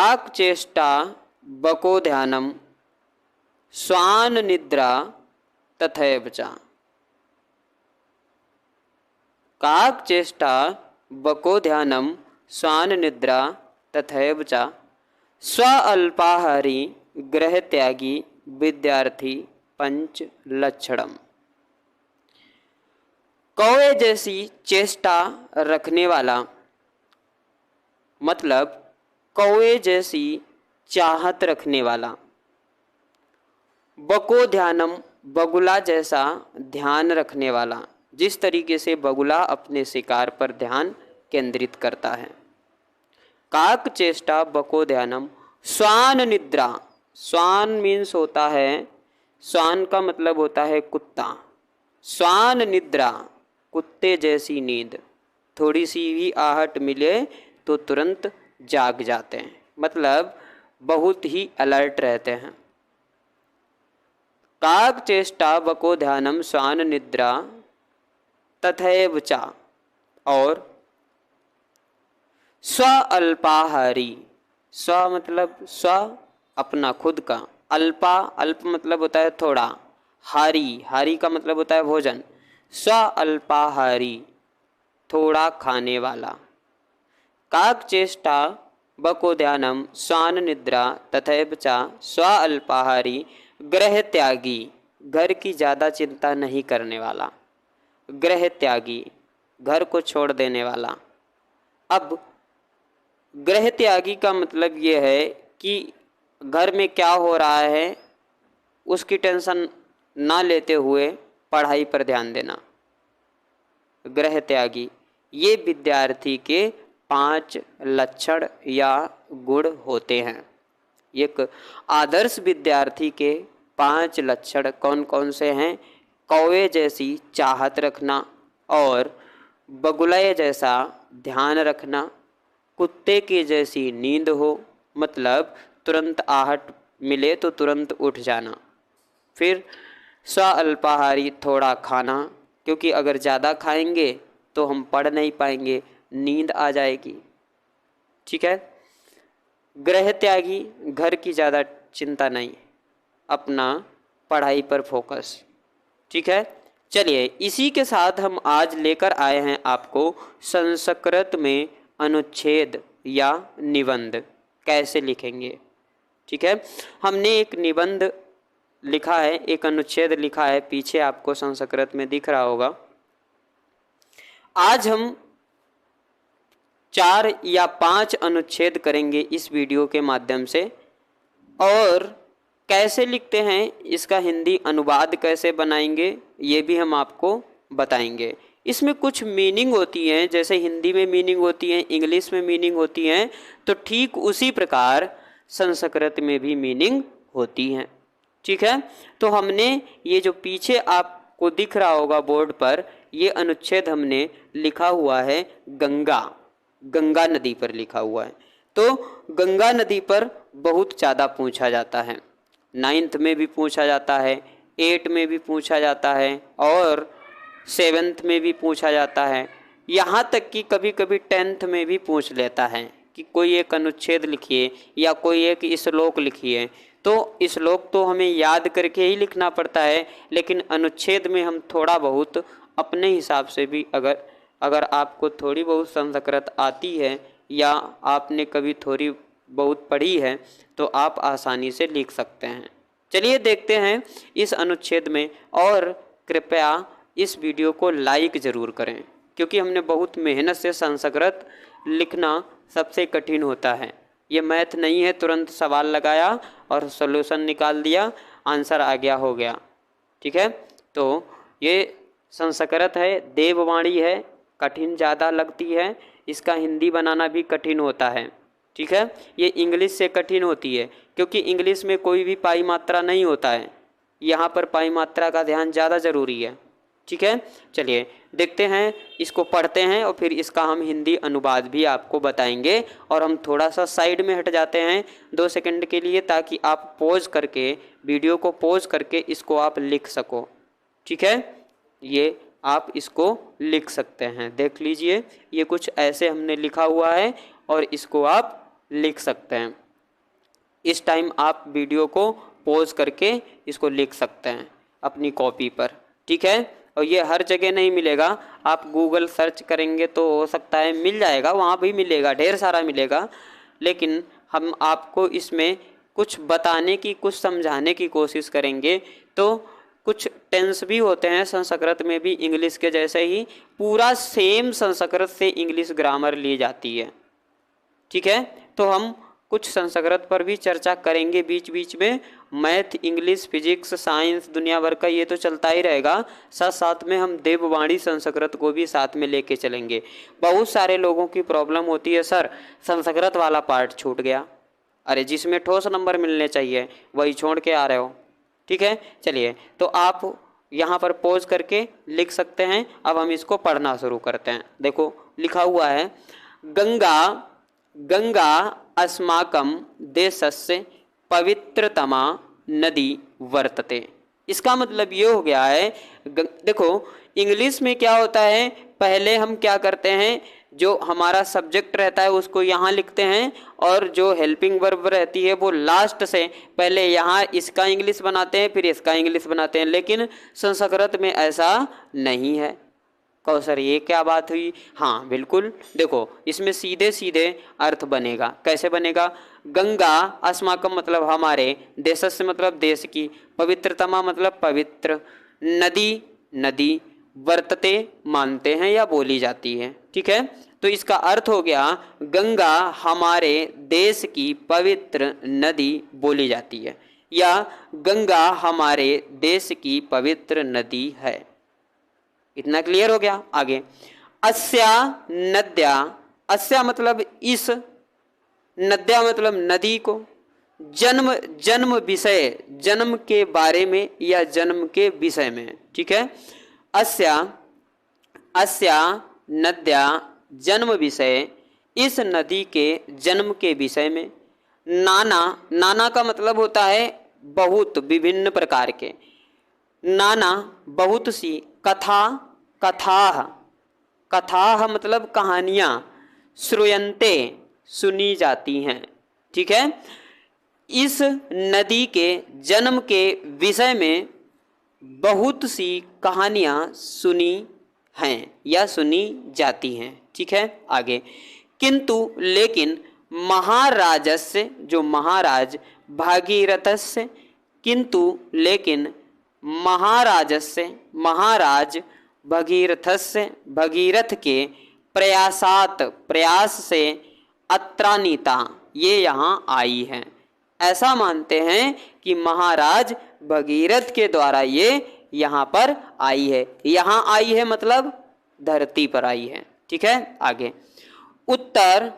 काक चेष्टा बको ध्यानम स्वान निद्रा तथैव च। काक चेष्टा बको ध्यानम स्वान निद्रा तथैव च। स्व अल्पाहारी गृह त्यागी विद्यार्थी पंच लक्षणम। कौवे जैसी चेष्टा रखने वाला, मतलब कौवे जैसी चाहत रखने वाला। बको ध्यानम, बगुला जैसा ध्यान रखने वाला, जिस तरीके से बगुला अपने शिकार पर ध्यान केंद्रित करता है। काक चेष्टा बको ध्यानम स्वान निद्रा। स्वान मीन्स होता है, स्वान का मतलब होता है कुत्ता। स्वान निद्रा, कुत्ते जैसी नींद। थोड़ी सी भी आहट मिले तो तुरंत जाग जाते हैं, मतलब बहुत ही अलर्ट रहते हैं। काक चेष्टा बको ध्यानम स्वान निद्रा तथैव च। और स्व अल्पाहारी, स्व मतलब स्व अपना खुद का, अल्पा अल्प मतलब होता है थोड़ा, हारी हारी का मतलब होता है भोजन। स्व अल्पाहारी थोड़ा खाने वाला। काक चेष्टा बको ध्यानम स्वान निद्रा तथैव च। स्व अल्पाहारी गृह त्यागी, घर की ज़्यादा चिंता नहीं करने वाला। गृह त्यागी, घर को छोड़ देने वाला। अब गृह त्यागी का मतलब ये है कि घर में क्या हो रहा है उसकी टेंशन ना लेते हुए पढ़ाई पर ध्यान देना। गृह त्यागी, ये विद्यार्थी के 5 लक्षण या गुण होते हैं। एक आदर्श विद्यार्थी के 5 लक्षण कौन कौन से हैं? कौवे जैसी चाहत रखना, और बगुले जैसा ध्यान रखना, कुत्ते की जैसी नींद हो, मतलब तुरंत आहट मिले तो तुरंत उठ जाना। फिर स्व अल्पाहारी, थोड़ा खाना, क्योंकि अगर ज़्यादा खाएंगे तो हम पढ़ नहीं पाएंगे, नींद आ जाएगी। ठीक है। गृह त्यागी, घर की ज़्यादा चिंता नहीं, अपना पढ़ाई पर फोकस। ठीक है। चलिए, इसी के साथ हम आज लेकर आए हैं आपको संस्कृत में अनुच्छेद या निबंध कैसे लिखेंगे। ठीक है। हमने एक निबंध लिखा है, एक अनुच्छेद लिखा है, पीछे आपको संस्कृत में दिख रहा होगा। आज हम 4 या 5 अनुच्छेद करेंगे इस वीडियो के माध्यम से, और कैसे लिखते हैं, इसका हिंदी अनुवाद कैसे बनाएंगे, ये भी हम आपको बताएंगे। इसमें कुछ मीनिंग होती हैं, जैसे हिंदी में मीनिंग होती है, इंग्लिश में मीनिंग होती हैं, तो ठीक उसी प्रकार संस्कृत में भी मीनिंग होती हैं। ठीक है। तो हमने ये जो पीछे आपको दिख रहा होगा बोर्ड पर, ये अनुच्छेद हमने लिखा हुआ है गंगा, गंगा नदी पर लिखा हुआ है। तो गंगा नदी पर बहुत ज़्यादा पूछा जाता है, 9th में भी पूछा जाता है, 8 में भी पूछा जाता है, और 7th में भी पूछा जाता है, यहाँ तक कि कभी कभी 10th में भी पूछ लेता है कि कोई एक अनुच्छेद लिखिए या कोई एक श्लोक लिखिए। तो श्लोक तो हमें याद करके ही लिखना पड़ता है, लेकिन अनुच्छेद में हम थोड़ा बहुत अपने हिसाब से भी, अगर आपको थोड़ी बहुत संस्कृत आती है या आपने कभी थोड़ी बहुत पढ़ी है तो आप आसानी से लिख सकते हैं। चलिए देखते हैं इस अनुच्छेद में, और कृपया इस वीडियो को लाइक ज़रूर करें, क्योंकि हमने बहुत मेहनत से संस्कृत लिखना सबसे कठिन होता है। ये मैथ नहीं है तुरंत सवाल लगाया और सॉल्यूशन निकाल दिया, आंसर आ गया, हो गया। ठीक है। तो ये संस्कृत है, देववाणी है, कठिन ज़्यादा लगती है, इसका हिंदी बनाना भी कठिन होता है। ठीक है। ये इंग्लिश से कठिन होती है, क्योंकि इंग्लिश में कोई भी पाई मात्रा नहीं होता है, यहाँ पर पाई मात्रा का ध्यान ज़्यादा ज़रूरी है। ठीक है। चलिए देखते हैं, इसको पढ़ते हैं और फिर इसका हम हिंदी अनुवाद भी आपको बताएंगे। और हम थोड़ा सा साइड में हट जाते हैं 2 सेकंड के लिए, ताकि आप पॉज करके, वीडियो को पॉज करके इसको आप लिख सको। ठीक है। ये आप इसको लिख सकते हैं, देख लीजिए, ये कुछ ऐसे हमने लिखा हुआ है और इसको आप लिख सकते हैं। इस टाइम आप वीडियो को पॉज करके इसको लिख सकते हैं अपनी कॉपी पर, ठीक है। और ये हर जगह नहीं मिलेगा, आप गूगल सर्च करेंगे तो हो सकता है मिल जाएगा, वहाँ भी मिलेगा, ढेर सारा मिलेगा। लेकिन हम आपको इसमें कुछ बताने की, कुछ समझाने की कोशिश करेंगे। तो कुछ टेंस भी होते हैं संस्कृत में भी, इंग्लिश के जैसे ही पूरा सेम संस्कृत से इंग्लिश ग्रामर ली जाती है, ठीक है। तो हम कुछ संस्कृत पर भी चर्चा करेंगे बीच बीच में। मैथ, इंग्लिश, फिजिक्स, साइंस, दुनिया भर का ये तो चलता ही रहेगा। साथ साथ में हम देववाणी संस्कृत को भी साथ में लेके चलेंगे। बहुत सारे लोगों की प्रॉब्लम होती है, सर संस्कृत वाला पार्ट छूट गया। अरे जिसमें ठोस नंबर मिलने चाहिए वही छोड़ के आ रहे हो, ठीक है। चलिए, तो आप यहाँ पर पॉज करके लिख सकते हैं। अब हम इसको पढ़ना शुरू करते हैं। देखो लिखा हुआ है, गंगा गंगा अस्माकं देशस्य पवित्रतमा नदी वर्तते। इसका मतलब ये हो गया है, देखो इंग्लिश में क्या होता है, पहले हम क्या करते हैं, जो हमारा सब्जेक्ट रहता है उसको यहाँ लिखते हैं, और जो हेल्पिंग वर्ब रहती है वो लास्ट से, पहले यहाँ इसका इंग्लिश बनाते हैं फिर इसका इंग्लिश बनाते हैं। लेकिन संस्कृत में ऐसा नहीं है। कहो सर ये क्या बात हुई? हाँ बिल्कुल, देखो इसमें सीधे सीधे अर्थ बनेगा। कैसे बनेगा? गंगा अस्माकम मतलब हमारे, देशस्य मतलब देश की, पवित्रतमा मतलब पवित्र, नदी नदी, वर्तते मानते हैं या बोली जाती है, ठीक है। तो इसका अर्थ हो गया गंगा हमारे देश की पवित्र नदी बोली जाती है, या गंगा हमारे देश की पवित्र नदी है। इतना क्लियर हो गया। आगे, अस्या नद्या, अस्या मतलब इस, नद्या मतलब नदी को, जन्म जन्म विषय, जन्म के बारे में या जन्म के विषय में, ठीक है। अस्या अस्या नद्या जन्म विषय, इस नदी के जन्म के विषय में। नाना, नाना का मतलब होता है बहुत, विभिन्न प्रकार के, नाना बहुत सी, कथा कथाः, कथाः मतलब कहानियाँ, श्रूयन्ते सुनी जाती हैं, ठीक है। इस नदी के जन्म के विषय में बहुत सी कहानियाँ सुनी हैं या सुनी जाती हैं, ठीक है। आगे, किंतु लेकिन, महाराजस्य जो महाराज, भागीरथस्य, किंतु लेकिन, महाराजस्य महाराज, भगीरथस्य भगीरथ के, प्रयासात प्रयास से, अत्रानीता ये यहाँ आई है। ऐसा मानते हैं कि महाराज भगीरथ के द्वारा ये यहाँ पर आई है। यहाँ आई है मतलब धरती पर आई है, ठीक है। आगे, उत्तर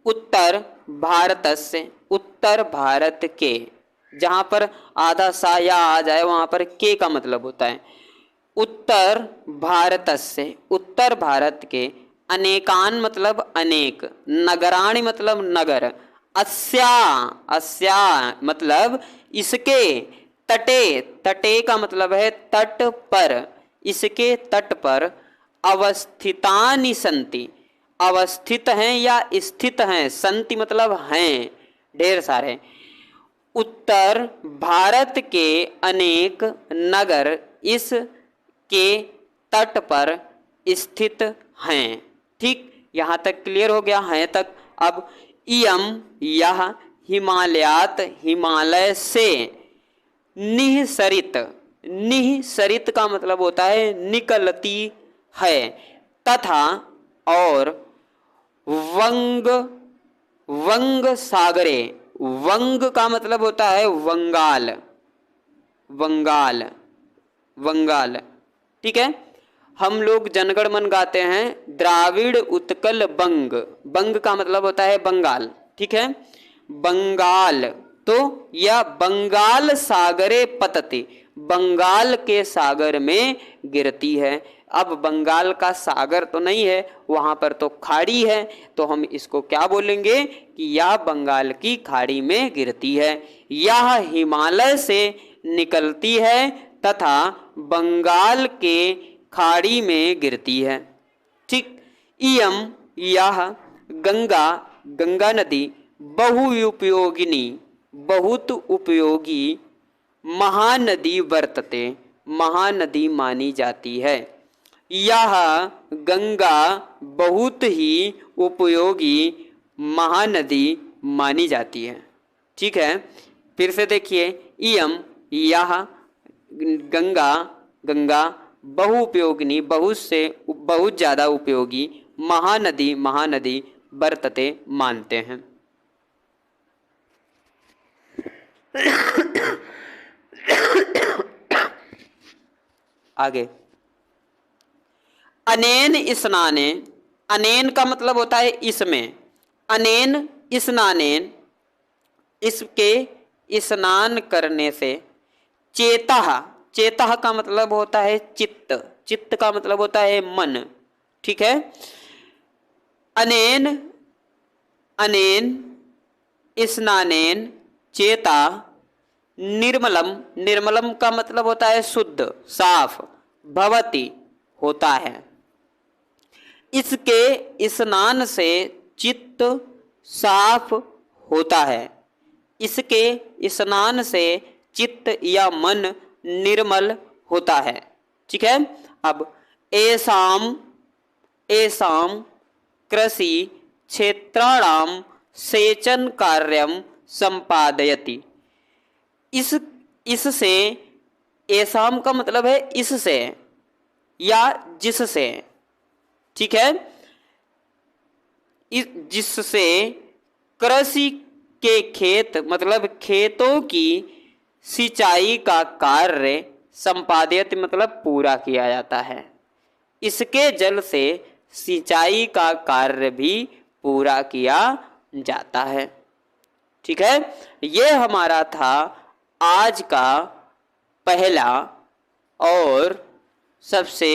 उत्तर भारतस्य, उत्तर भारत के, जहाँ पर आधा सा या आ जाए वहाँ पर के का मतलब होता है। उत्तर भारतस्य उत्तर भारत के, अनेकान मतलब अनेक, नगराणि मतलब नगर, अस्या अस्या मतलब इसके, तटे तटे का मतलब है तट पर, इसके तट पर, अवस्थितानि सन्ति, अवस्थित हैं या स्थित हैं, संति मतलब हैं, ढेर सारे। उत्तर भारत के अनेक नगर इस के तट पर स्थित हैं, ठीक। यहाँ तक क्लियर हो गया है तक। अब इयम यह, हिमालयात हिमालय से, निःसरित, निःसरित का मतलब होता है निकलती है, तथा और, वंग वंग सागरे, वंग का मतलब होता है वंगाल, वंगाल वंगाल, ठीक है। हम लोग जनगण मन गाते हैं, द्राविड़ उत्कल बंग, बंग का मतलब होता है बंगाल, ठीक है। बंगाल, तो यह बंगाल सागरे पतति, बंगाल के सागर में गिरती है। अब बंगाल का सागर तो नहीं है, वहाँ पर तो खाड़ी है, तो हम इसको क्या बोलेंगे कि यह बंगाल की खाड़ी में गिरती है, यह हिमालय से निकलती है तथा बंगाल के खाड़ी में गिरती है, ठीक। इयम यह, गंगा गंगा नदी, बहुउपयोगिनी बहुत उपयोगी महानदी वर्तते महानदी मानी जाती है। यह गंगा बहुत ही उपयोगी महानदी मानी जाती है। ठीक है, फिर से देखिए, इयम यह गंगा गंगा बहुउपयोगिनी बहुत ज़्यादा उपयोगी महानदी महानदी वर्तते मानते हैं। आगे, अनेन स्नाने, अनेन का मतलब होता है इसमें, अनेन स्नानेन इसके स्नान करने से, चेतः चेतः का मतलब होता है चित्त, चित्त का मतलब होता है मन। ठीक है, अनेन अनेन स्नानेन चेता निर्मलम, निर्मलम का मतलब होता है शुद्ध साफ, भवति होता है। इसके स्नान से चित्त साफ होता है, इसके स्नान से चित्त या मन निर्मल होता है। ठीक है, अब एसाम एसाम कृषि क्षेत्राणाम सेचन कार्यम संपादयति, इससे, एसाम का मतलब है इससे या जिससे। ठीक है, जिससे कृषि के खेत मतलब खेतों की सिंचाई का कार्य संपादित मतलब पूरा किया जाता है। इसके जल से सिंचाई का कार्य भी पूरा किया जाता है। ठीक है, ये हमारा था आज का पहला और सबसे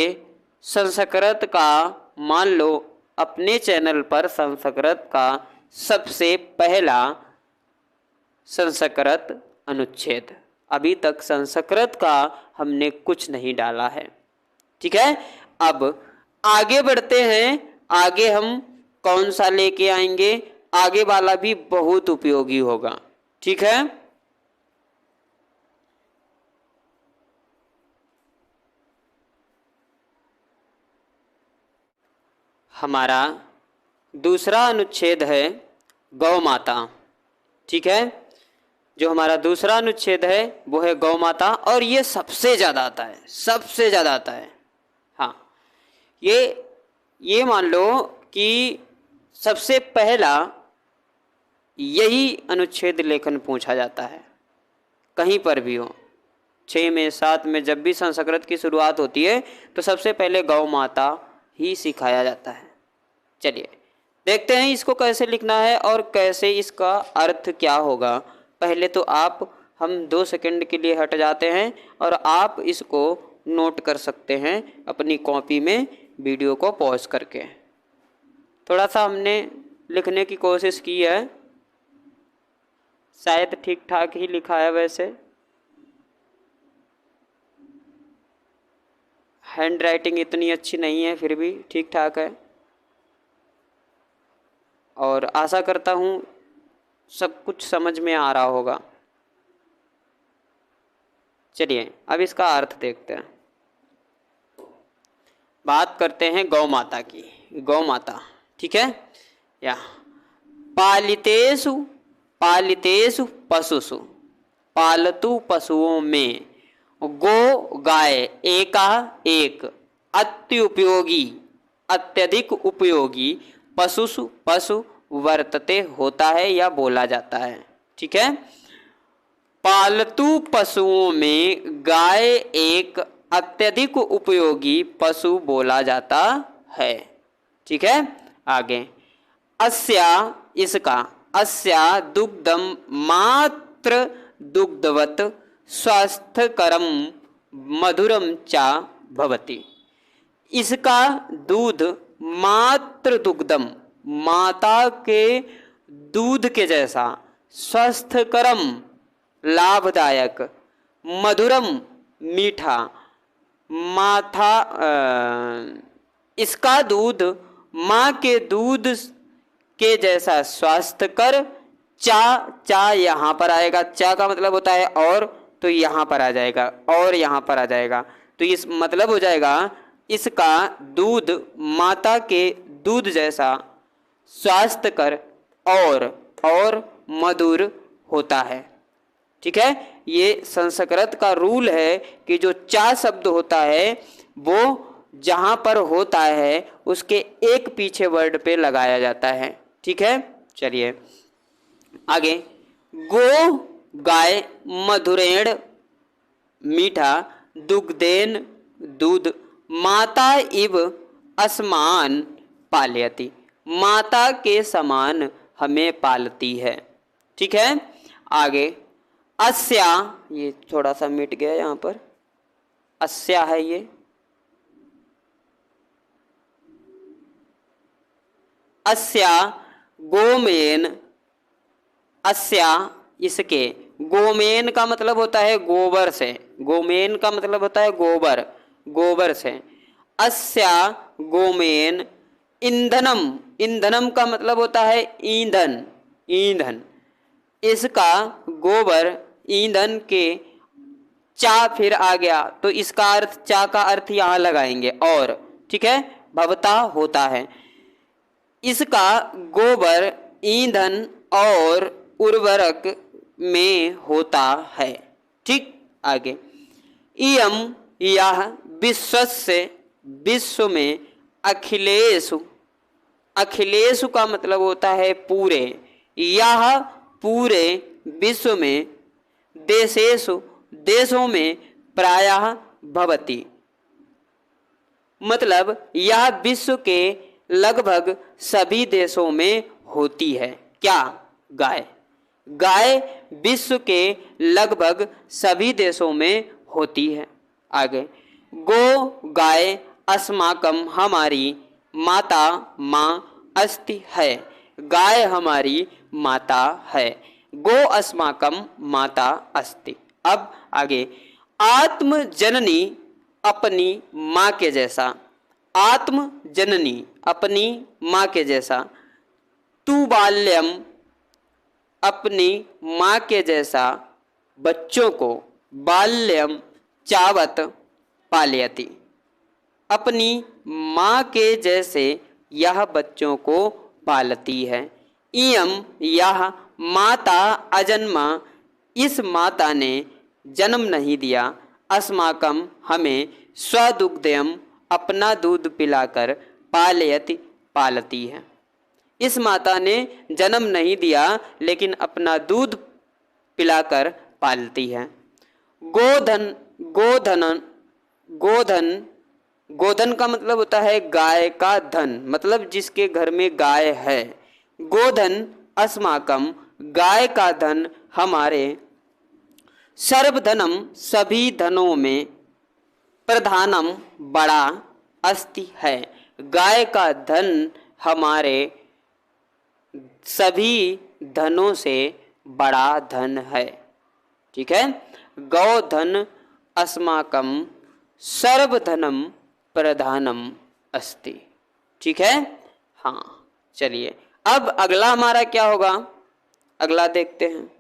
संस्कृत का, मान लो अपने चैनल पर संस्कृत का सबसे पहला संस्कृत अनुच्छेद। अभी तक संस्कृत का हमने कुछ नहीं डाला है। ठीक है, अब आगे बढ़ते हैं। आगे हम कौन सा लेके आएंगे, आगे वाला भी बहुत उपयोगी होगा। ठीक है, हमारा दूसरा अनुच्छेद है गौ माता। ठीक है, जो हमारा दूसरा अनुच्छेद है वो है गौ माता, और ये सबसे ज़्यादा आता है, सबसे ज़्यादा आता है। हाँ, ये मान लो कि सबसे पहला यही अनुच्छेद लेखन पूछा जाता है, कहीं पर भी हो। 6 में 7 में जब भी संस्कृत की शुरुआत होती है तो सबसे पहले गौ माता ही सिखाया जाता है। चलिए देखते हैं इसको कैसे लिखना है और कैसे इसका अर्थ क्या होगा। पहले तो हम 2 सेकंड के लिए हट जाते हैं और आप इसको नोट कर सकते हैं अपनी कॉपी में वीडियो को पॉज करके। थोड़ा सा हमने लिखने की कोशिश की है, शायद ठीक ठाक ही लिखा है। वैसे हैंड राइटिंग इतनी अच्छी नहीं है, फिर भी ठीक ठाक है, और आशा करता हूँ सब कुछ समझ में आ रहा होगा। चलिए अब इसका अर्थ देखते हैं। बात करते हैं गौ माता की। गौ माता, ठीक है, या पालितेषु पालितेषु पशुषु, पालतू पशुओं में गो गाय एका एक अत्युपयोगी अत्यधिक उपयोगी पशुषु पशु वर्तते होता है या बोला जाता है। ठीक है, पालतू पशुओं में गाय एक अत्यधिक उपयोगी पशु बोला जाता है। ठीक है, आगे अस्या इसका अस्या दुग्धम मात्र दुग्धवत स्वास्थ्यकरम मधुरम चा भवति, इसका दूध मात्र दुग्धम माता के दूध के जैसा, स्वस्थकरम लाभदायक, मधुरम मीठा, माथा इसका दूध माँ के दूध के जैसा स्वास्थ्यकर चा यहाँ पर आएगा, चा का मतलब होता है और, तो यहाँ पर आ जाएगा और यहाँ पर आ जाएगा, तो इस मतलब हो जाएगा इसका दूध माता के दूध जैसा स्वास्थ्यकर और मधुर होता है। ठीक है, ये संस्कृत का रूल है कि जो चा शब्द होता है वो जहां पर होता है उसके एक पीछे वर्ड पे लगाया जाता है। ठीक है, चलिए आगे। गो गाय मधुरेण मीठा दुग्धेन दूध माता इव असमान पालयति, माता के समान हमें पालती है। ठीक है, आगे अस्या, ये थोड़ा सा मिट गया यहाँ पर, अस्या है ये, अस्या गोमेन, अस्या इसके, गोमेन का मतलब होता है गोबर से, गोमेन का मतलब होता है गोबर, गोबर से। अस्या गोमेन ईंधनम, ईंधनम का मतलब होता है ईंधन, ईंधन, इसका गोबर ईंधन के, चा फिर आ गया तो इसका अर्थ, चा का अर्थ यहां लगाएंगे और, ठीक है, भवता होता है, इसका गोबर ईंधन और उर्वरक में होता है। ठीक, आगे इयम यह विश्वस्य, विश्व में, अखिलेशु, अखिलेशु का मतलब होता है पूरे, यह पूरे विश्व में, देशेषु देशों में, प्रायः भवति, मतलब यह विश्व के लगभग सभी देशों में होती है। क्या? गाय, गाय विश्व के लगभग सभी देशों में होती है। आगे गो गाय अस्माकम, हमारी माता, माँ अस्ति है, गाय हमारी माता है, गो अस्माकम माता अस्ति। अब आगे आत्म जननी, अपनी माँ के जैसा, आत्म जननी अपनी माँ के जैसा, तू बाल्यम अपनी माँ के जैसा बच्चों को, बाल्यम चावत पालयति, अपनी माँ के जैसे यह बच्चों को पालती है। इयम यह माता अजन्मा, इस माता ने जन्म नहीं दिया, अस्माकम हमें, स्वदुग्धयम अपना दूध पिलाकर, पालयति पालती है, इस माता ने जन्म नहीं दिया लेकिन अपना दूध पिलाकर पालती है। गोधन, गोधन, गोधन, गोधन का मतलब होता है गाय का धन, मतलब जिसके घर में गाय है। गोधन अस्माकम, गाय का धन हमारे, सर्वधनम सभी धनों में, प्रधानम बड़ा, अस्ति है, गाय का धन हमारे सभी धनों से बड़ा धन है। ठीक है, गौधन अस्माकम सर्वधनम प्रधानम अस्ति। ठीक है, हाँ चलिए अब अगला हमारा क्या होगा, अगला देखते हैं।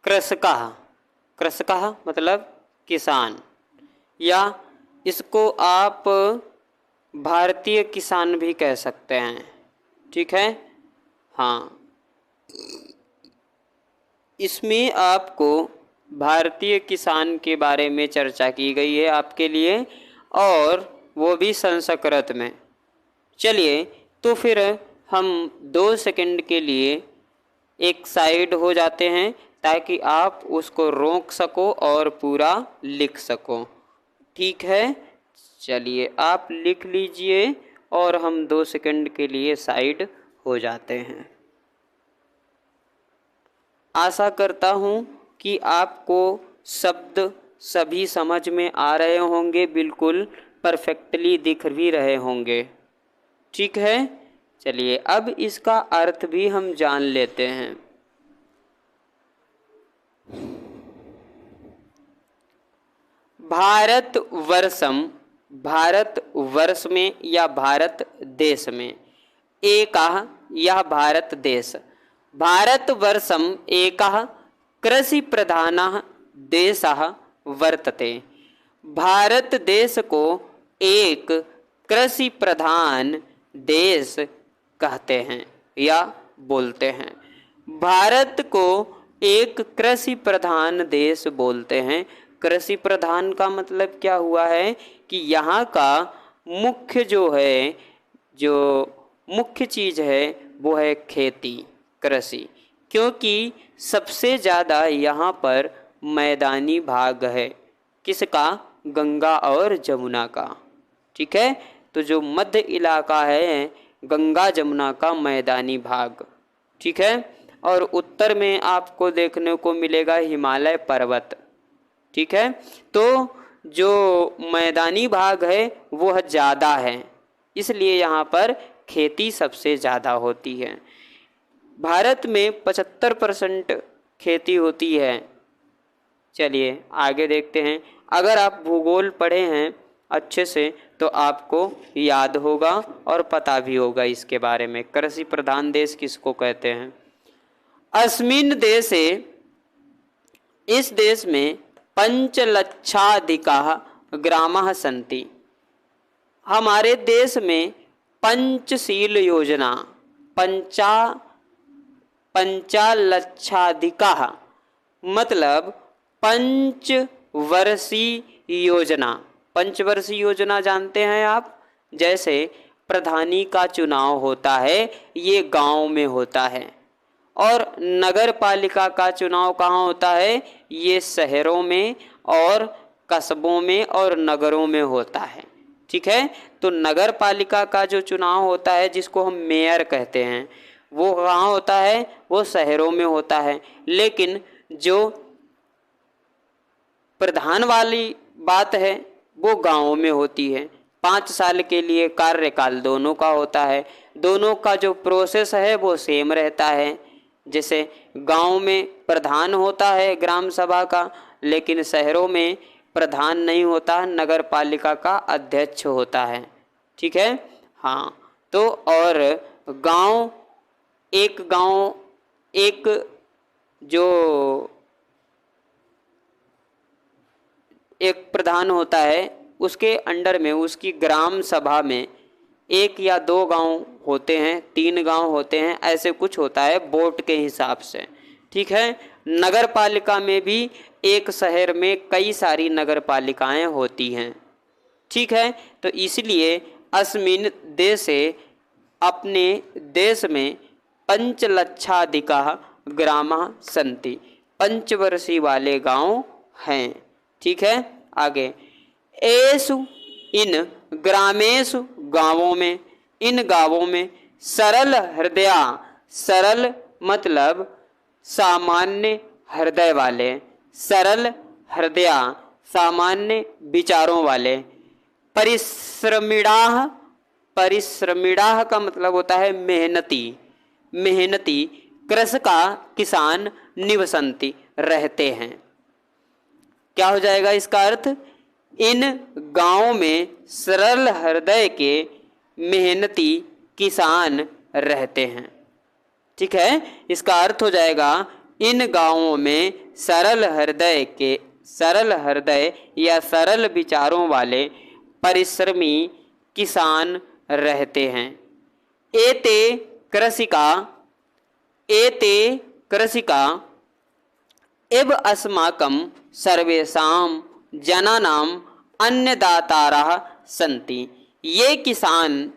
कृषकः, कृषकः मतलब किसान, या इसको आप भारतीय किसान भी कह सकते हैं। ठीक है, हाँ इसमें आपको भारतीय किसान के बारे में चर्चा की गई है आपके लिए, और वो भी संस्कृत में। चलिए तो फिर हम 2 सेकंड के लिए एक साइड हो जाते हैं ताकि आप उसको रोक सको और पूरा लिख सको। ठीक है, चलिए आप लिख लीजिए और हम 2 सेकंड के लिए साइड हो जाते हैं। आशा करता हूँ कि आपको शब्द सभी समझ में आ रहे होंगे, बिल्कुल परफेक्टली दिख भी रहे होंगे। ठीक है, चलिए अब इसका अर्थ भी हम जान लेते हैं। भारत वर्षम भारत वर्ष में या भारत देश में, एकः यह भारत देश, भारत वर्षम एकः कृषि प्रधानः देशः वर्तते, भारत देश को एक कृषि प्रधान देश कहते हैं या बोलते हैं। भारत को एक कृषि प्रधान देश बोलते हैं। कृषि प्रधान का मतलब क्या हुआ है कि यहाँ का मुख्य जो मुख्य चीज़ है वो है खेती, कृषि, क्योंकि सबसे ज़्यादा यहाँ पर मैदानी भाग है। किसका? गंगा और जमुना का। ठीक है, तो जो मध्य इलाका है गंगा जमुना का मैदानी भाग। ठीक है, और उत्तर में आपको देखने को मिलेगा हिमालय पर्वत। ठीक है, तो जो मैदानी भाग है वह ज़्यादा है, इसलिए यहाँ पर खेती सबसे ज़्यादा होती है। भारत में 75% खेती होती है। चलिए आगे देखते हैं। अगर आप भूगोल पढ़े हैं अच्छे से तो आपको याद होगा और पता भी होगा इसके बारे में। कृषि प्रधान देश किसको कहते हैं? अस्मिन् देशे, इस देश में 5,00,000 ग्रामाः सन्ति, हमारे देश में पंचशील योजना, 5,00,000 मतलब पंचवर्षीय योजना। पंचवर्षीय योजना जानते हैं आप? जैसे प्रधानी का चुनाव होता है ये गांव में होता है, और नगर पालिका का चुनाव कहाँ होता है? ये शहरों में और कस्बों में और नगरों में होता है। ठीक है, तो नगर पालिका का जो चुनाव होता है जिसको हम मेयर कहते हैं वो कहाँ होता है? वो शहरों में होता है। लेकिन जो प्रधान वाली बात है वो गाँवों में होती है। 5 साल के लिए कार्यकाल दोनों का होता है, दोनों का जो प्रोसेस है वो सेम रहता है। जैसे गांव में प्रधान होता है ग्राम सभा का, लेकिन शहरों में प्रधान नहीं होता, नगर पालिका का अध्यक्ष होता है। ठीक है, हाँ, तो और गांव एक जो एक प्रधान होता है उसके अंडर में, उसकी ग्राम सभा में 1 या 2 गांव होते हैं, 3 गांव होते हैं, ऐसे कुछ होता है वोट के हिसाब से। ठीक है, नगर पालिका में भी एक शहर में कई सारी नगर पालिकाएं होती हैं। ठीक है, तो इसलिए अस्मिन् देशे, अपने देश में 5,00,000 ग्रामाः सन्ति, पंचवर्षीय वाले गांव हैं। ठीक है, आगे एषु, इन ग्रामेषु, गांवों में, इन गांवों में सरल हृदया, सरल मतलब सामान्य हृदय वाले, सरल हृदया सामान्य विचारों वाले, परिश्रमिणाः, परिश्रमिणाः का मतलब होता है मेहनती, मेहनती कृषका किसान निवसन्ति रहते हैं। क्या हो जाएगा इसका अर्थ? इन गांवों में सरल हृदय के मेहनती किसान रहते हैं। ठीक है, इसका अर्थ हो जाएगा इन गांवों में सरल हृदय या सरल विचारों वाले परिश्रमी किसान रहते हैं। एते कृषिका एव अस्माकं सर्वेषां जनानां अन्नदातारः सन्ति। ये किसान,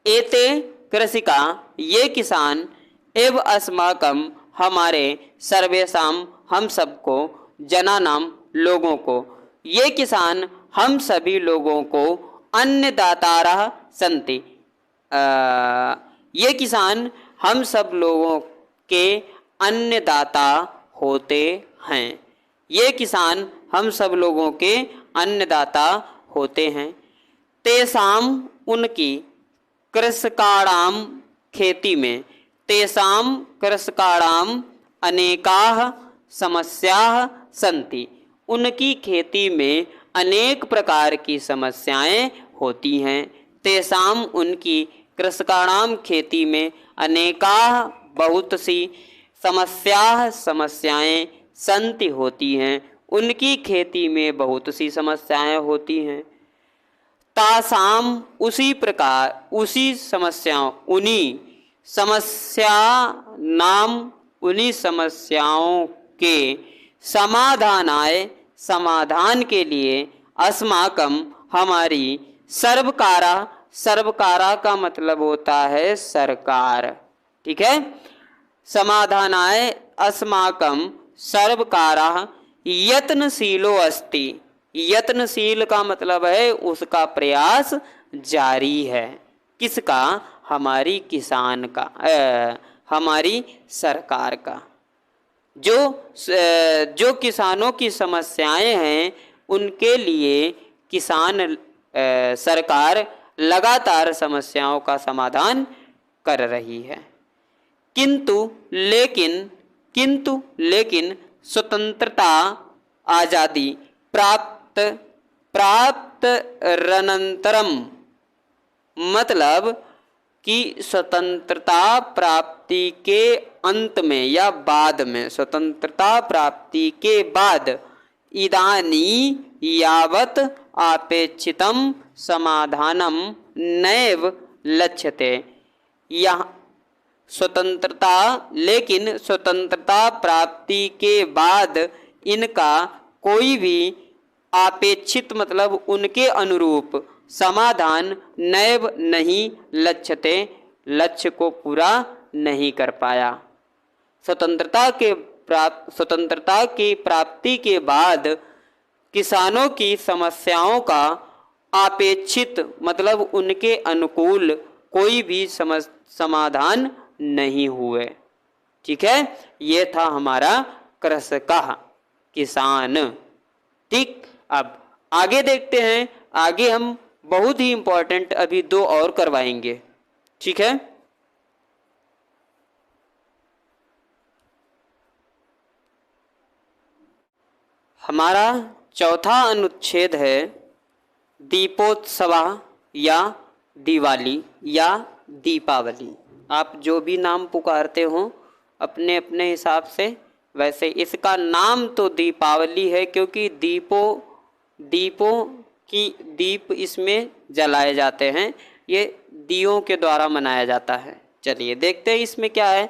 एते कृषिका, ये किसान, एव अस्माकं हमारे, सर्वेषां हम सबको, जनानां लोगों को, ये किसान हम सभी लोगों को, अन्नदातारः सन्ति, ये किसान हम सब लोगों के अन्नदाता होते हैं। ये किसान हम सब लोगों के अन्नदाता होते हैं। तेसाम, उनकी, कृषकाणाम खेती में, तेसाम कृषकाणाम अनेकाः समस्याः सन्ति, उनकी खेती में अनेक प्रकार की समस्याएं होती हैं। तेषाम उनकी कृषकाणाम खेती में अनेका बहुत सी समस्याएं संति होती हैं। उनकी खेती में बहुत सी समस्याएं होती हैं। तासाम उसी प्रकार उसी समस्याओं उन्हीं समस्याओं के समाधान के लिए अस्माकं हमारी सर्वकारा का मतलब होता है सरकार, ठीक है। समाधानाय अस्माकं सर्वकारा यत्नशीलो अस्ति। यत्नशील का मतलब है उसका प्रयास जारी है। किसका? हमारी किसान का, हमारी सरकार का। जो किसानों की समस्याएं हैं उनके लिए सरकार लगातार समस्याओं का समाधान कर रही है। किंतु लेकिन स्वतंत्रता आज़ादी प्राप्त रनंतरम, मतलब कि स्वतंत्रता प्राप्ति के अंत में या बाद में, स्वतंत्रता प्राप्ति के बाद इदानी यावत अपेक्षितम समाधानम नैव लक्ष्यते। यहाँ लेकिन स्वतंत्रता प्राप्ति के बाद इनका कोई भी अपेक्षित मतलब उनके अनुरूप समाधान नैव नहीं लक्ष्यते, लक्ष्य को पूरा नहीं कर पाया। स्वतंत्रता की प्राप्ति के बाद किसानों की समस्याओं का अपेक्षित मतलब उनके अनुकूल कोई भी समाधान नहीं हुए, ठीक है। ये था हमारा कृषकः, किसान, ठीक। अब आगे देखते हैं। आगे हम बहुत ही इंपॉर्टेंट अभी दो और करवाएंगे, ठीक है। हमारा चौथा अनुच्छेद है दीपोत्सव या दिवाली या दीपावली। आप जो भी नाम पुकारते हो अपने अपने हिसाब से, वैसे इसका नाम तो दीपावली है क्योंकि दीप इसमें जलाए जाते हैं। ये दियों के द्वारा मनाया जाता है। चलिए देखते हैं इसमें क्या है।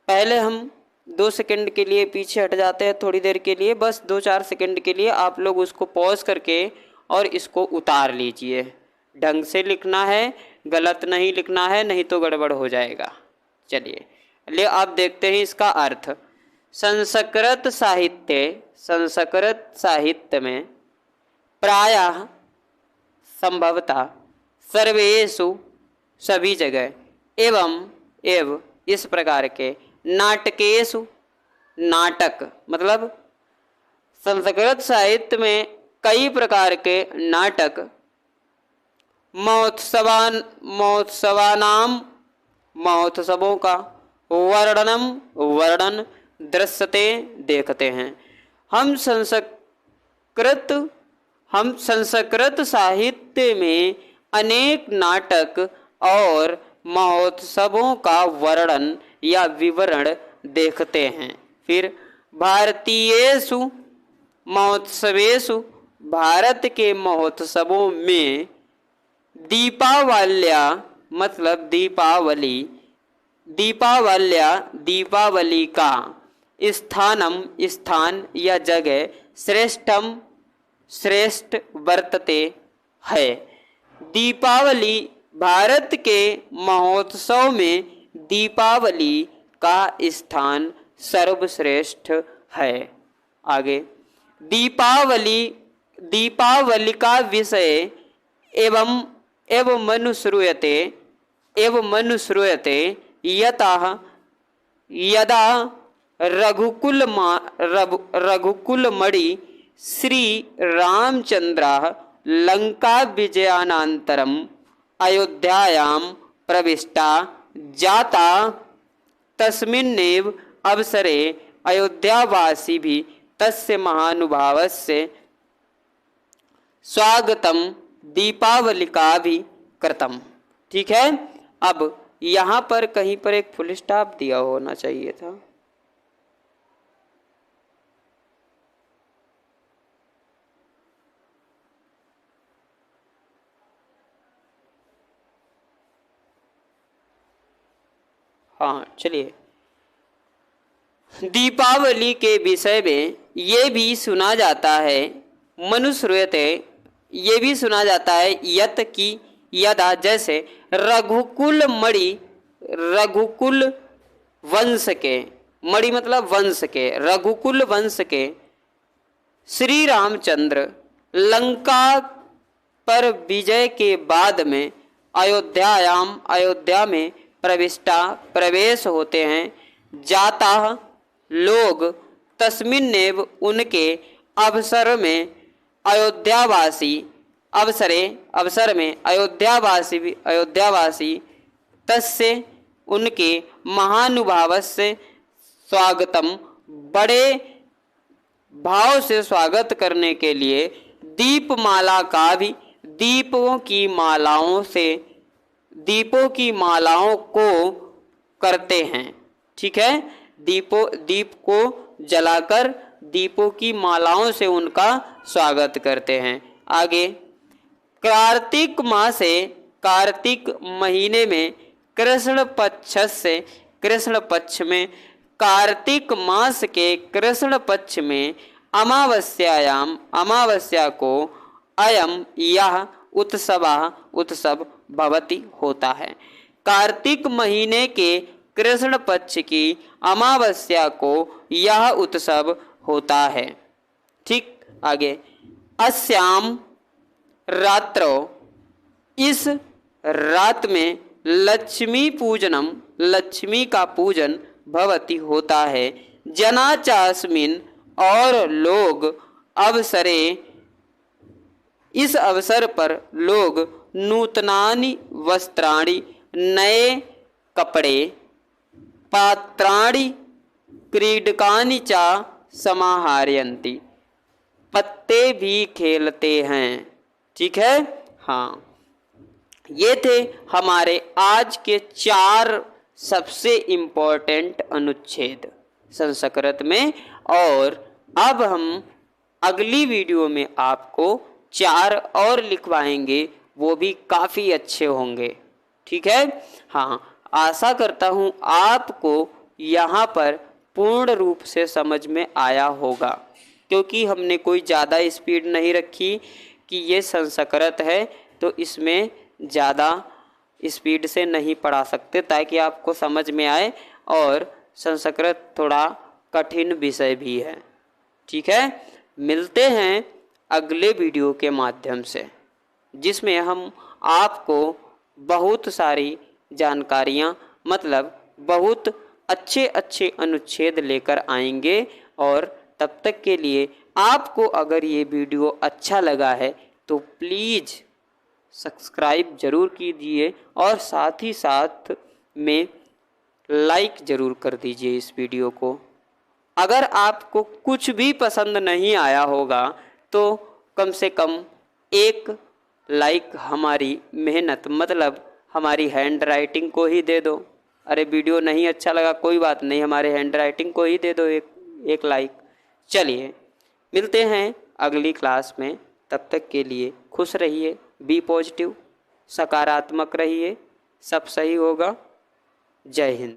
पहले हम 2 सेकंड के लिए पीछे हट जाते हैं, थोड़ी देर के लिए, बस 2-4 सेकंड के लिए। आप लोग उसको पॉज करके और इसको उतार लीजिए। ढंग से लिखना है, गलत नहीं लिखना है, नहीं तो गड़बड़ हो जाएगा। चलिए आप देखते हैं इसका अर्थ। संस्कृत साहित्य में प्रायः संभवतः सर्वेषु सभी जगह एवं इस प्रकार के नाटकेषु, नाटक मतलब संस्कृत साहित्य में कई प्रकार के नाटक महोत्सवों का वर्णन दृश्यते देखते हैं। हम संस्कृत साहित्य में अनेक नाटक और महोत्सवों का वर्णन या विवरण देखते हैं। फिर भारतीयेषु महोत्सवेषु, भारत के महोत्सवों में दीपावल्या मतलब दीपावली का स्थान या जगह श्रेष्ठ वर्तते है। दीपावली भारत के महोत्सव में दीपावली का स्थान सर्वश्रेष्ठ है। आगे दीपावली का विषय एवं मनुश्रूयते यदा रघुकुलमणि श्री रामचंद्रः लंका विजयानन्तरम् अयोध्यायां प्रविष्टा जाता तस्मिन्नेव अवसरे अयोध्यावासी भी तस्य महानुभावस्य स्वागतम दीपावली का भी कृतम। ठीक है, अब यहाँ पर कहीं पर एक फुल स्टॉप दिया होना चाहिए था। हाँ चलिए, दीपावली के विषय में ये भी सुना जाता है, मनुश्रूयते, ये भी सुना जाता है यत की यदा, जैसे रघुकुल मणि, रघुकुल वंश के, मणि मतलब वंश के, रघुकुल वंश के श्री रामचंद्र लंका पर विजय के बाद में अयोध्या में प्रवेश होते हैं। जाता लोग तस्मिन्नेव उनके अवसर में अयोध्यावासी तस्य उनके महानुभावस्य स्वागतम, बड़े भाव से स्वागत करने के लिए दीपमाला का भी, दीपों की मालाओं को करते हैं। ठीक है, दीप को जलाकर दीपों की मालाओं से उनका स्वागत करते हैं। आगे, कार्तिक मास से, कार्तिक महीने में कृष्ण पक्ष में, कार्तिक मास के कृष्ण पक्ष में अमावस्या को अयम यह उत्सव भवति होता है। कार्तिक महीने के कृष्ण पक्ष की अमावस्या को यह उत्सव होता है। ठीक, आगे, अस्याम रात्रो, इस रात में लक्ष्मी का पूजन भवति होता है। जना चास्मिन, और लोग इस अवसर पर लोग नूतनानि वस्त्राणि, नए कपड़े, पात्राणि, क्रीडकानि च समाहरन्ति, पत्ते भी खेलते हैं। ठीक है, हाँ, ये थे हमारे आज के 4 सबसे इम्पोर्टेंट अनुच्छेद संस्कृत में। और अब हम अगली वीडियो में आपको 4 और लिखवाएंगे, वो भी काफ़ी अच्छे होंगे। ठीक है, हाँ, आशा करता हूँ आपको यहाँ पर पूर्ण रूप से समझ में आया होगा, क्योंकि हमने कोई ज़्यादा स्पीड नहीं रखी कि ये संस्कृत है तो इसमें ज़्यादा स्पीड से नहीं पढ़ा सकते, ताकि आपको समझ में आए। और संस्कृत थोड़ा कठिन विषय भी है। ठीक है, मिलते हैं अगले वीडियो के माध्यम से, जिसमें हम आपको बहुत सारी जानकारियाँ, मतलब बहुत अच्छे अच्छे अनुच्छेद लेकर आएंगे। और तब तक के लिए आपको अगर ये वीडियो अच्छा लगा है तो प्लीज़ सब्सक्राइब ज़रूर कीजिए, और साथ ही साथ में लाइक ज़रूर कर दीजिए इस वीडियो को। अगर आपको कुछ भी पसंद नहीं आया होगा तो कम से कम एक लाइक हमारी मेहनत, मतलब हमारी हैंड राइटिंग को ही दे दो। अरे वीडियो नहीं अच्छा लगा कोई बात नहीं, हमारे हैंड राइटिंग को ही दे दो एक लाइक। चलिए, मिलते हैं अगली क्लास में। तब तक के लिए खुश रहिए, बी पॉजिटिव, सकारात्मक रहिए, सब सही होगा। जय हिंद।